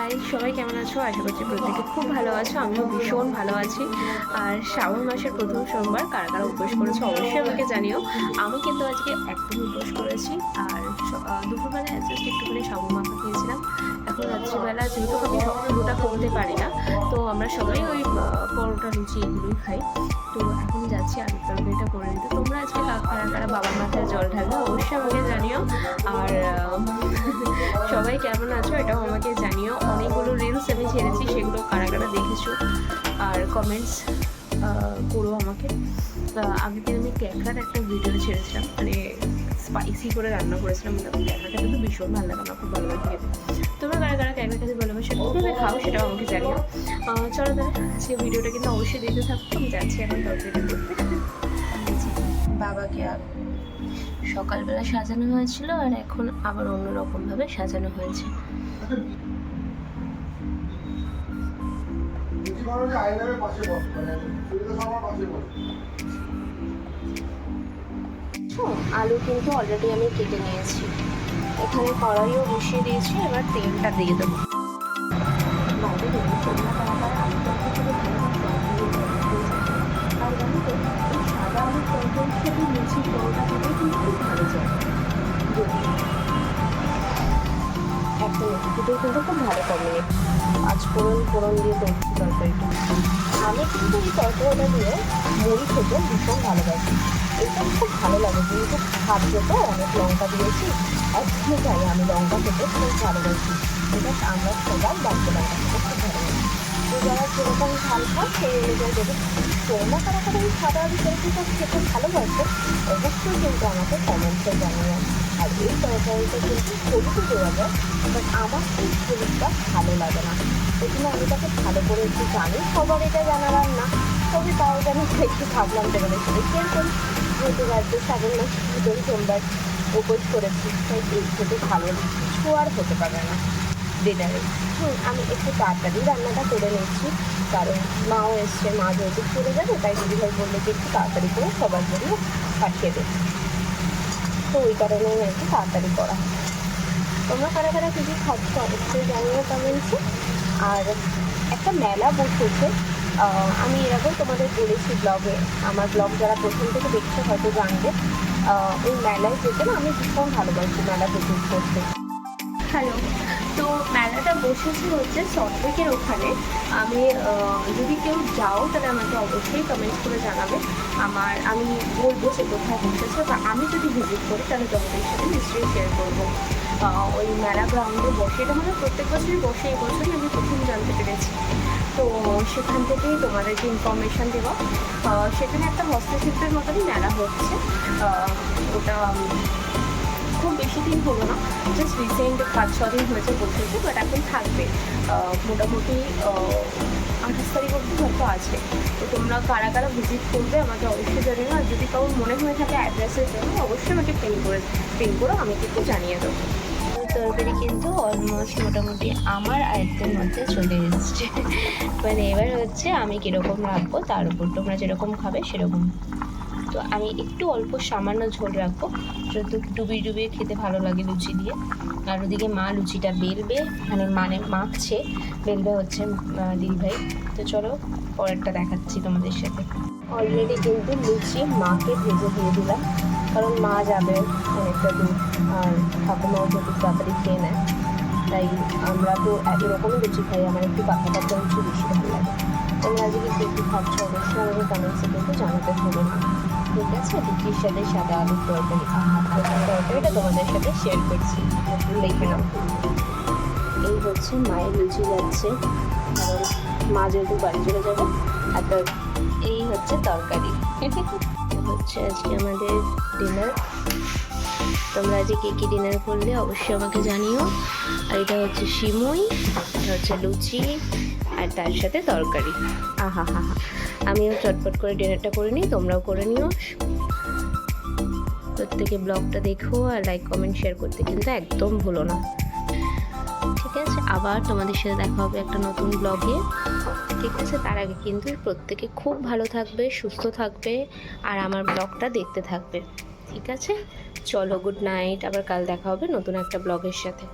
High, সবাই কেমন আছো? আশা করছি প্রত্যেকে খুব ভালো আছো। আমিও ভীষণ ভালো আছি। আর শ্রাবণ মাসের প্রথম সোমবার কারা কারা উপোস করেছো অবশ্যই আমাকে জানিও। আমি কিন্তু আজকে একদম উপোস করেছি। আর দুপুরবেলায় জাস্ট একটুখানি সাবু মাখা খেয়েছিলাম। এখন রাত্রিবেলা যেহেতু আমি পুরোটা করতে পারি না, তো আমরা সবাই ওই পরোটা লুচি এগুলোই খাই। তো এখন যাচ্ছি আলুর তরকারিটা করে নিতে। তোমরা আজকে কারা কারা বাবার মাথায় জল ঢালবে অবশ্যই আমাকে জানিও। আর সবাই কেমন আছো এটাও আমাকে জানিও। অনেকগুলো রিলস আমি ছেড়েছি, সেগুলো কারা কারা দেখেছো আর কমেন্টস করো আমাকে। আগের দিন আমি ক্যাকড়ার একটা ভিডিও ছেড়েছিলাম, মানে স্পাইসি করে রান্না করেছিলাম। ক্যাকড়া খেতে তো ভীষণ ভালো লাগে, আমার খুব ভালো লাগে খেতে। তোমরা কারা কারা ক্যাকড়া খেতে ভালোবাসো, কীভাবে খাও সেটাও আমাকে জানিও। চলো তাহলে আজকে ভিডিওটা কিন্তু অবশ্যই দেখতে থাকতো। আমি যাচ্ছি এখন তরকারিটা করতে। বাবাকে সকালবেলা সাজানো হয়েছিল আর এখন আবার অন্যরকমভাবে সাজানো হয়েছে। আলু কিন্তু অলরেডি আমি কেটে নিয়েছি, এখানে কড়াইও বসিয়ে দিয়েছি। এবার তেলটা দিয়ে দেবো। বাইরে আর জানো তো, এই সাদা আলুর তরকারির সাথে লুচি পরোটা খেতে কিন্তু খুব ভালো যায়। একটা দুটোই কিন্তু খুব ভালো কম্বিনেশন। আজ ফোড়ন দিয়ে তরকারিটা আমি কিন্তু এই তরকারিটা দিয়ে মুড়ি খেতে ভীষণ ভালোবাসি। এটা খুব ভালো লাগে, যেহেতু খাদ্য তো অনেক লঙ্কা দিয়েছি, একদম চাই আমি লঙ্কা খেতে খুব ভালোবাসি। এটা আমরা সবাই বাড়িতে লঙ্কা খেতে খুব ভালোবাসি। তো যারা যেরকম ঝাল খান সেই অনুযায়ী দেবে। তোমরা কারা কারা এই সাদা আলু তরকারিটা খেতে ভালোবাসো অবশ্যই কিন্তু আমাকে কমেন্টসে জানিও। আর এই তরকারিটা কিন্তু হলুদও দেওয়া যায়, বাট আমার এই হলুদটা ভালো লাগে না। ওই জন্য আমি তাকে ভালো করে একটু জানি, সবার এটা জানা রান্না, তবে তাও যেন একটু ভাবলাম তোমাদের সাথে শেয়ার করি। যেহেতু রাজ্য শ্রাবণ মাস প্রথম সোমবার উপোস করেছি, তাই এই খেতে ভালো কিছু আর হতে পারে না ডিনারে। আমি একটু তাড়াতাড়ি রান্নাটা করে নিচ্ছি, কারণ মাও এসছে, মা যেহেতু চলে যাবে, তাই দিদিভাই বললে যে একটু তাড়াতাড়ি করে সবার জন্য পাঠিয়ে দেবে। তো ওই কারণেই আর কি তাড়াতাড়ি করা। তোমরা কারা কারা কী কী খাচ্ছ অবশ্যই জানিও কমেন্টসে। আর একটা মেলা বসেছে, আমি এর আগেও তোমাদের বলেছি ব্লগে, আমার ব্লগ যারা প্রথম থেকে দেখছে হয়তো জানবে। ওই মেলায় যেতে না আমি ভীষণ ভালোবাসি, মেলা ভিজিট করতে। হ্যালো, তো মেলাটা বসেছে হচ্ছে সল্টলেকের ওখানে। আমি যদি কেউ যাও তাহলে আমাকে অবশ্যই কমেন্ট করে জানাবে। আমি বলবো যে কোথায় বসেছে, বা আমি যদি ভিজিট করি তাহলে তোমাদের সাথে নিশ্চয়ই শেয়ার করবো। ওই মেলা গ্রাউন্ডে বসে, এটা মানে প্রত্যেক বছরই বসে, এই বছরই আমি প্রথম জানতে পেরেছি। তো সেখান থেকেই তোমাদেরকে ইনফরমেশান দেওয়া। সেখানে একটা হস্তশিল্পের মতনই মেলা হচ্ছে। ওটা খুব বেশি দিন হলো না, জাস্ট রিসেন্ট 5-6 দিন হয়েছে বলতেছে, বাট এখন থাকবে মোটামুটি 28 তারিখ অবধি হয়তো আছে। তো তোমরা কারা কারা ভিজিট করবে আমাকে অবশ্যই জানিও। আর যদি কারোর মনে হয়ে থাকে অ্যাড্রেসের জন্য অবশ্যই আমাকে পিন করো, আমি কিন্তু জানিয়ে দেবো। তরকারি কিন্তু অলমোস্ট মোটামুটি আমার আয়ত্তের মধ্যে চলে এসছে। মানে এবার হচ্ছে আমি কীরকম রাখবো তার উপর, তোমরা যেরকম খাবে সেরকম। তো আমি একটু অল্প সামান্য ঝোল রাখবো, যেহেতু ডুবিয়ে খেতে ভালো লাগে লুচি দিয়ে। আর ওদিকে মা লুচিটা বেলবে, মানে মাখছে, বেলবে হচ্ছে দিদিভাই। তো চলো পরেরটা দেখাচ্ছি তোমাদের সাথে। অলরেডি কিন্তু লুচি মাকে ভেজে দিয়ে দিলাম, কারণ মা যাবে অনেকটা দূর, আর ঠাকুমাও যদি তাড়াতাড়ি খেয়ে নেয়, তাই আমরা তো এরকমই লুচি খাই। আমার একটু পাকা পাকা লুচি বেশি ভালো লাগে। তোমরা আজকে কী কী খাচ্ছ অবশ্যই আমাকে কমেন্টসে কিন্তু জানাতে হবে না, ঠিক আছে? লুচির সাথে সাদা আলুর তরকারি, তরকারিটা তোমাদের সাথে শেয়ার করছি, দেখে নাও। এই হচ্ছে মায়ের লুচি যাচ্ছে, কারণ মা যেহেতু বাড়ি চলে যাবে। আর এই হচ্ছে তরকারি, হচ্ছে আজকে আমাদের ডিনার। তোমরা আজকে কে কী ডিনার করলে অবশ্যই আমাকে জানিও। আর এটা হচ্ছে সিমুই, এটা হচ্ছে লুচি, আর তার সাথে তরকারি। আহা হা হা, আমিও চটপট করে ডিনারটা করে নিই, তোমরাও করে নিও। প্রত্যেকে ব্লগটা দেখো, আর লাইক কমেন্ট শেয়ার করতে কিন্তু একদম ভুলো না, ঠিক আছে? আবার তোমাদের সাথে দেখা হবে একটা নতুন ব্লগে, ঠিক আছে? তার আগে কিন্তু প্রত্যেকে খুব ভালো থাকবে, সুস্থ থাকবে, আর আমার ব্লগটা দেখতে থাকবে, ঠিক আছে? চলো, গুড নাইট। আবার কাল দেখা হবে নতুন একটা ব্লগের সাথে।